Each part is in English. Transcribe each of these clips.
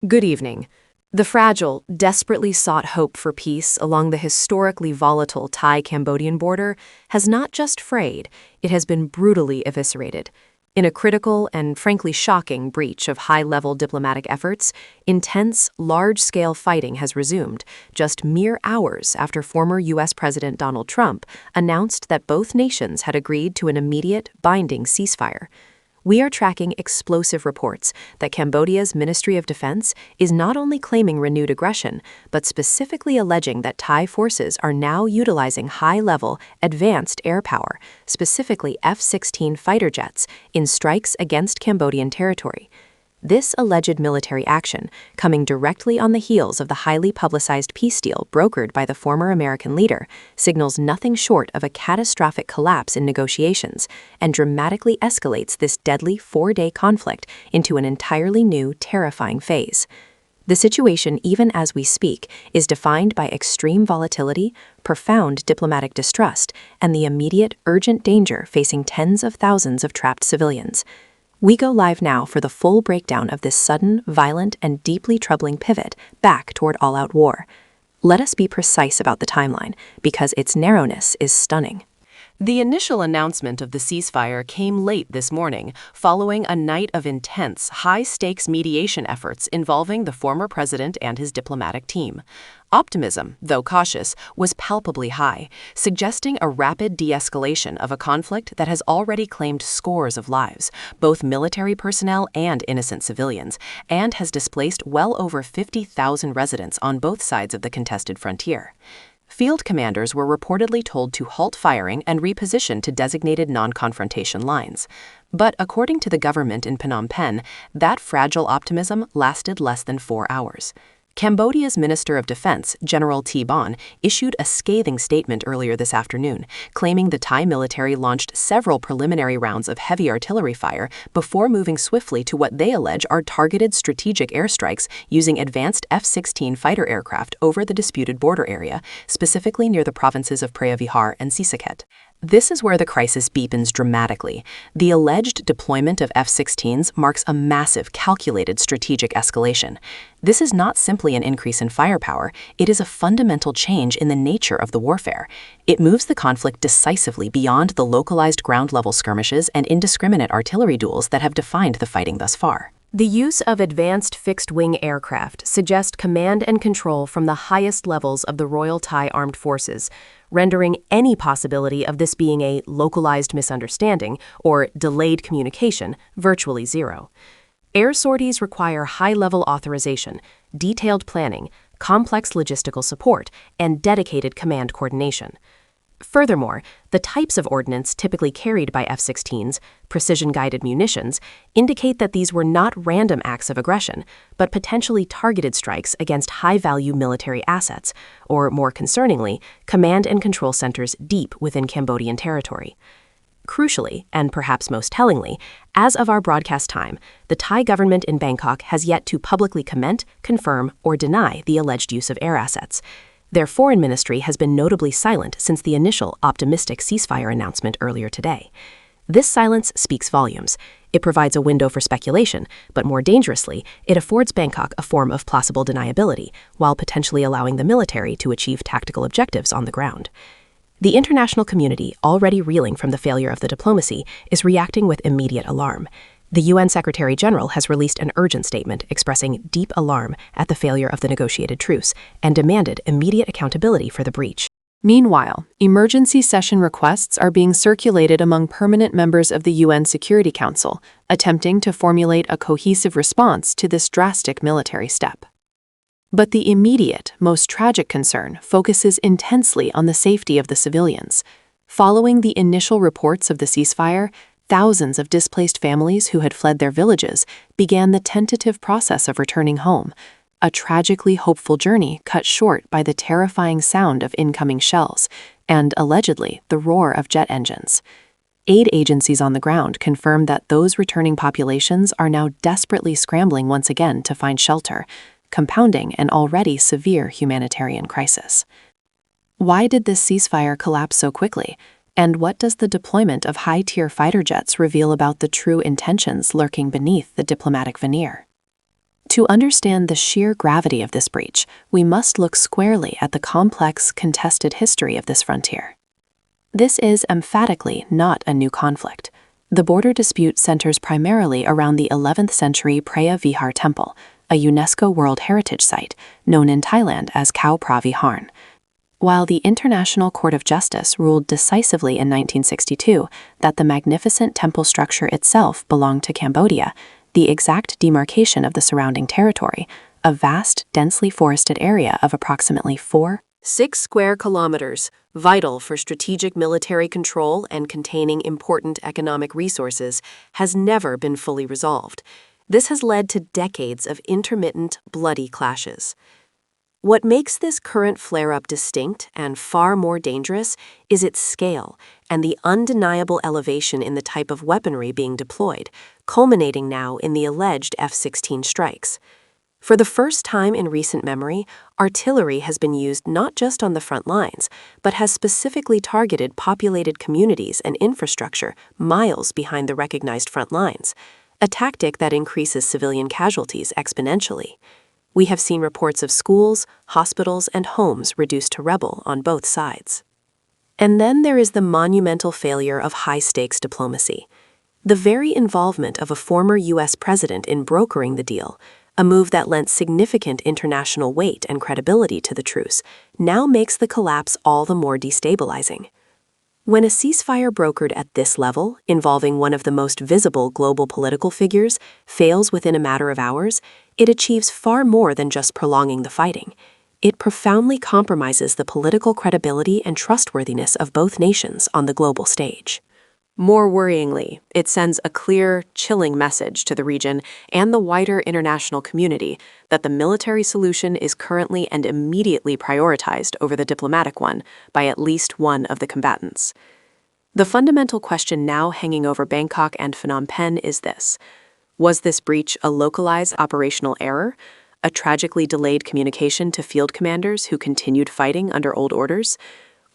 Good evening. The fragile, desperately sought hope for peace along the historically volatile Thai-Cambodian border has not just frayed, it has been brutally eviscerated. In a critical and frankly shocking breach of high-level diplomatic efforts, intense, large-scale fighting has resumed just mere hours after former U.S. President Donald Trump announced that both nations had agreed to an immediate, binding ceasefire. We are tracking explosive reports that Cambodia's Ministry of Defense is not only claiming renewed aggression, but specifically alleging that Thai forces are now utilizing high-level, advanced air power, specifically F-16 fighter jets, in strikes against Cambodian territory. This alleged military action, coming directly on the heels of the highly publicized peace deal brokered by the former American leader, signals nothing short of a catastrophic collapse in negotiations and dramatically escalates this deadly 4-day conflict into an entirely new, terrifying phase. The situation, even as we speak, is defined by extreme volatility, profound diplomatic distrust, and the immediate, urgent danger facing tens of thousands of trapped civilians. We go live now for the full breakdown of this sudden, violent, and deeply troubling pivot back toward all-out war. Let us be precise about the timeline, because its narrowness is stunning. The initial announcement of the ceasefire came late this morning, following a night of intense, high-stakes mediation efforts involving the former president and his diplomatic team. Optimism, though cautious, was palpably high, suggesting a rapid de-escalation of a conflict that has already claimed scores of lives, both military personnel and innocent civilians, and has displaced well over 50,000 residents on both sides of the contested frontier. Field commanders were reportedly told to halt firing and reposition to designated non-confrontation lines. But according to the government in Phnom Penh, that fragile optimism lasted less than 4 hours. Cambodia's Minister of Defense, General T. Bon, issued a scathing statement earlier this afternoon, claiming the Thai military launched several preliminary rounds of heavy artillery fire before moving swiftly to what they allege are targeted strategic airstrikes using advanced F-16 fighter aircraft over the disputed border area, specifically near the provinces of Preah Vihear and Ceasefire. This is where the crisis deepens dramatically. The alleged deployment of F-16s marks a massive, calculated strategic escalation. This is not simply an increase in firepower, it is a fundamental change in the nature of the warfare. It moves the conflict decisively beyond the localized ground-level skirmishes and indiscriminate artillery duels that have defined the fighting thus far. The use of advanced fixed-wing aircraft suggests command and control from the highest levels of the Royal Thai Armed Forces, rendering any possibility of this being a localized misunderstanding or delayed communication virtually zero. Air sorties require high-level authorization, detailed planning, complex logistical support, and dedicated command coordination. Furthermore, the types of ordnance typically carried by F-16s, precision-guided munitions, indicate that these were not random acts of aggression, but potentially targeted strikes against high-value military assets, or more concerningly, command and control centers deep within Cambodian territory. Crucially, and perhaps most tellingly, as of our broadcast time, the Thai government in Bangkok has yet to publicly comment, confirm, or deny the alleged use of air assets. Their foreign ministry has been notably silent since the initial optimistic ceasefire announcement earlier today. This silence speaks volumes. It provides a window for speculation, but more dangerously, it affords Bangkok a form of plausible deniability, while potentially allowing the military to achieve tactical objectives on the ground. The international community, already reeling from the failure of the diplomacy, is reacting with immediate alarm. The UN Secretary General has released an urgent statement expressing deep alarm at the failure of the negotiated truce and demanded immediate accountability for the breach. Meanwhile, emergency session requests are being circulated among permanent members of the UN Security Council, attempting to formulate a cohesive response to this drastic military step. But the immediate, most tragic concern focuses intensely on the safety of the civilians. Following the initial reports of the ceasefire, thousands of displaced families who had fled their villages began the tentative process of returning home, a tragically hopeful journey cut short by the terrifying sound of incoming shells and, allegedly, the roar of jet engines. Aid agencies on the ground confirm that those returning populations are now desperately scrambling once again to find shelter, compounding an already severe humanitarian crisis. Why did this ceasefire collapse so quickly? And what does the deployment of high-tier fighter jets reveal about the true intentions lurking beneath the diplomatic veneer? To understand the sheer gravity of this breach, we must look squarely at the complex, contested history of this frontier. This is emphatically not a new conflict. The border dispute centers primarily around the 11th century Preah Vihar Temple, a UNESCO World Heritage Site known in Thailand as Khao Phra Viharan. While the International Court of Justice ruled decisively in 1962 that the magnificent temple structure itself belonged to Cambodia, the exact demarcation of the surrounding territory, a vast, densely forested area of approximately 6 square kilometers, vital for strategic military control and containing important economic resources, has never been fully resolved. This has led to decades of intermittent, bloody clashes. What makes this current flare-up distinct and far more dangerous is its scale and the undeniable elevation in the type of weaponry being deployed, culminating now in the alleged F-16 strikes. For the first time in recent memory, artillery has been used not just on the front lines, but has specifically targeted populated communities and infrastructure miles behind the recognized front lines, a tactic that increases civilian casualties exponentially. We have seen reports of schools, hospitals, and homes reduced to rubble on both sides. And then there is the monumental failure of high-stakes diplomacy. The very involvement of a former U.S. president in brokering the deal, a move that lent significant international weight and credibility to the truce, now makes the collapse all the more destabilizing. When a ceasefire brokered at this level, involving one of the most visible global political figures, fails within a matter of hours, it achieves far more than just prolonging the fighting. It profoundly compromises the political credibility and trustworthiness of both nations on the global stage. More worryingly, it sends a clear, chilling message to the region and the wider international community that the military solution is currently and immediately prioritized over the diplomatic one by at least one of the combatants. The fundamental question now hanging over Bangkok and Phnom Penh is this: was this breach a localized operational error, a tragically delayed communication to field commanders who continued fighting under old orders?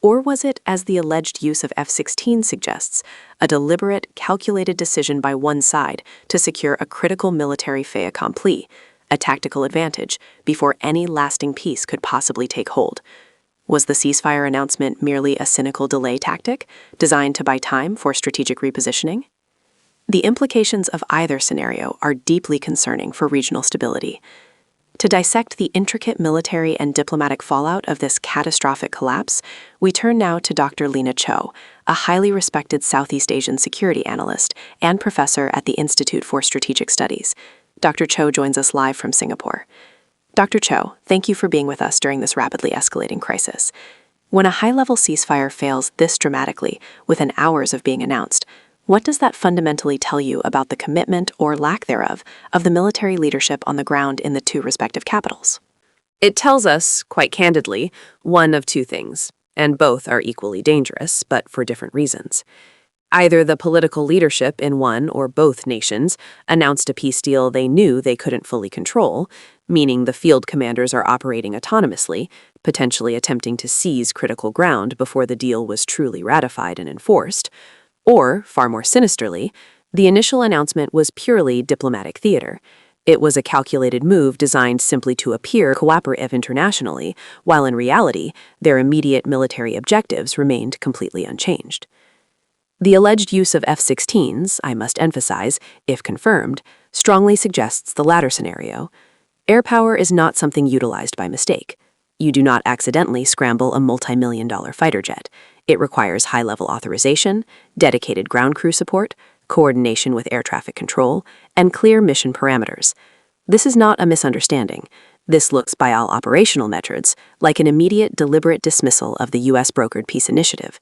Or was it, as the alleged use of F-16 suggests, a deliberate, calculated decision by one side to secure a critical military fait accompli, a tactical advantage, before any lasting peace could possibly take hold? Was the ceasefire announcement merely a cynical delay tactic, designed to buy time for strategic repositioning? The implications of either scenario are deeply concerning for regional stability. To dissect the intricate military and diplomatic fallout of this catastrophic collapse, we turn now to Dr. Lena Cho, a highly respected Southeast Asian security analyst and professor at the Institute for Strategic Studies. Dr. Cho joins us live from Singapore. Dr. Cho, thank you for being with us during this rapidly escalating crisis. When a high-level ceasefire fails this dramatically, within hours of being announced, what does that fundamentally tell you about the commitment, or lack thereof, of the military leadership on the ground in the two respective capitals? It tells us, quite candidly, one of two things, and both are equally dangerous, but for different reasons. Either the political leadership in one or both nations announced a peace deal they knew they couldn't fully control, meaning the field commanders are operating autonomously, potentially attempting to seize critical ground before the deal was truly ratified and enforced. Or, far more sinisterly, the initial announcement was purely diplomatic theater. It was a calculated move designed simply to appear cooperative internationally, while in reality, their immediate military objectives remained completely unchanged. The alleged use of F-16s, I must emphasize, if confirmed, strongly suggests the latter scenario. Air power is not something utilized by mistake. You do not accidentally scramble a multi-million-dollar fighter jet. It requires high-level authorization, dedicated ground crew support, coordination with air traffic control, and clear mission parameters. This is not a misunderstanding. This looks, by all operational metrics, like an immediate, deliberate dismissal of the U.S.-brokered peace initiative.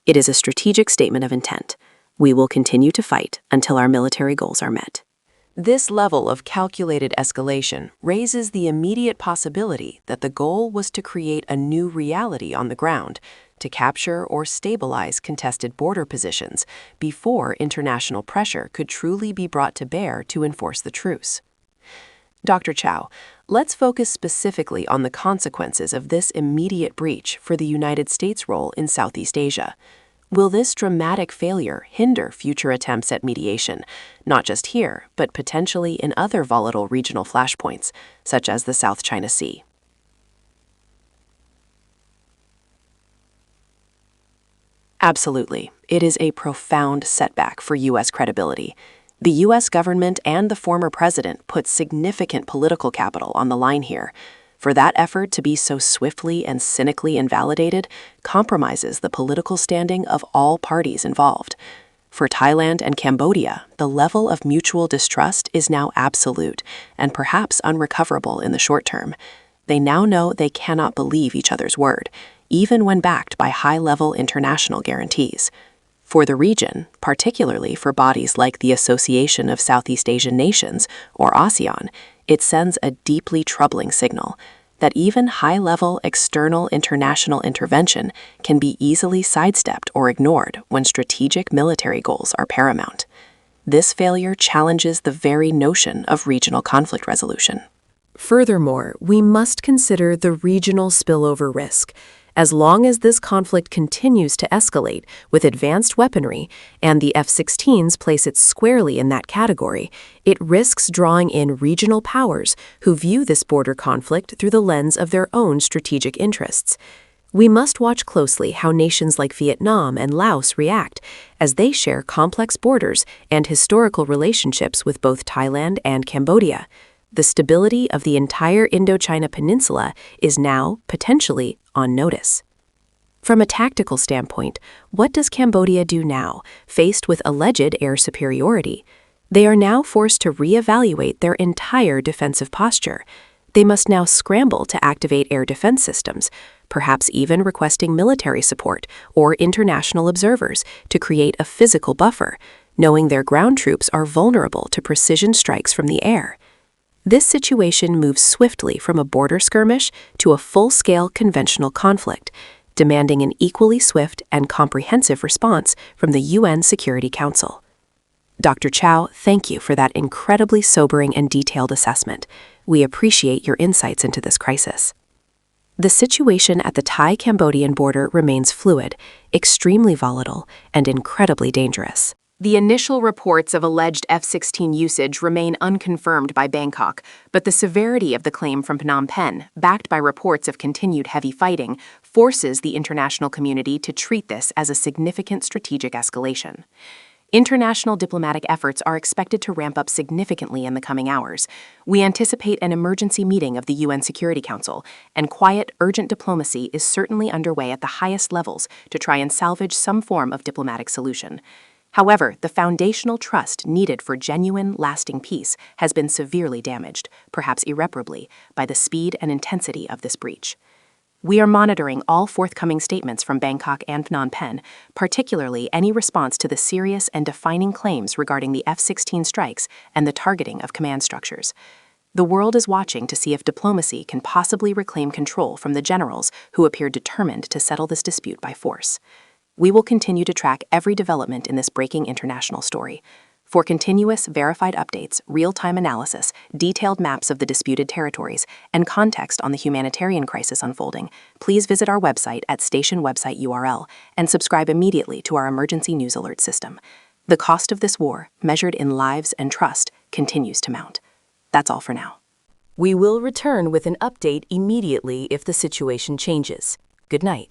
It is a strategic statement of intent. We will continue to fight until our military goals are met. This level of calculated escalation raises the immediate possibility that the goal was to create a new reality on the ground, to capture or stabilize contested border positions before international pressure could truly be brought to bear to enforce the truce. Dr. Chow, let's focus specifically on the consequences of this immediate breach for the United States' role in Southeast Asia. Will this dramatic failure hinder future attempts at mediation, not just here, but potentially in other volatile regional flashpoints, such as the South China Sea? Absolutely. It is a profound setback for U.S. credibility. The U.S. government and the former president put significant political capital on the line here. For that effort to be so swiftly and cynically invalidated compromises the political standing of all parties involved. For Thailand and Cambodia, the level of mutual distrust is now absolute and perhaps unrecoverable in the short term. They now know they cannot believe each other's word, even when backed by high-level international guarantees. For the region, particularly for bodies like the Association of Southeast Asian Nations, or ASEAN, it sends a deeply troubling signal that even high-level external international intervention can be easily sidestepped or ignored when strategic military goals are paramount. This failure challenges the very notion of regional conflict resolution. Furthermore, we must consider the regional spillover risk. As long as this conflict continues to escalate with advanced weaponry, and the F-16s place it squarely in that category, it risks drawing in regional powers who view this border conflict through the lens of their own strategic interests. We must watch closely how nations like Vietnam and Laos react, as they share complex borders and historical relationships with both Thailand and Cambodia. The stability of the entire Indochina Peninsula is now, potentially, on notice. From a tactical standpoint, what does Cambodia do now, faced with alleged air superiority? They are now forced to reevaluate their entire defensive posture. They must now scramble to activate air defense systems, perhaps even requesting military support or international observers to create a physical buffer, knowing their ground troops are vulnerable to precision strikes from the air. This situation moves swiftly from a border skirmish to a full-scale conventional conflict, demanding an equally swift and comprehensive response from the UN Security Council. Dr. Chow, thank you for that incredibly sobering and detailed assessment. We appreciate your insights into this crisis. The situation at the Thai-Cambodian border remains fluid, extremely volatile, and incredibly dangerous. The initial reports of alleged F-16 usage remain unconfirmed by Bangkok, but the severity of the claim from Phnom Penh, backed by reports of continued heavy fighting, forces the international community to treat this as a significant strategic escalation. International diplomatic efforts are expected to ramp up significantly in the coming hours. We anticipate an emergency meeting of the UN Security Council, and quiet, urgent diplomacy is certainly underway at the highest levels to try and salvage some form of diplomatic solution. However, the foundational trust needed for genuine, lasting peace has been severely damaged, perhaps irreparably, by the speed and intensity of this breach. We are monitoring all forthcoming statements from Bangkok and Phnom Penh, particularly any response to the serious and defining claims regarding the F-16 strikes and the targeting of command structures. The world is watching to see if diplomacy can possibly reclaim control from the generals who appear determined to settle this dispute by force. We will continue to track every development in this breaking international story. For continuous, verified updates, real-time analysis, detailed maps of the disputed territories, and context on the humanitarian crisis unfolding, please visit our website at station website URL and subscribe immediately to our emergency news alert system. The cost of this war, measured in lives and trust, continues to mount. That's all for now. We will return with an update immediately if the situation changes. Good night.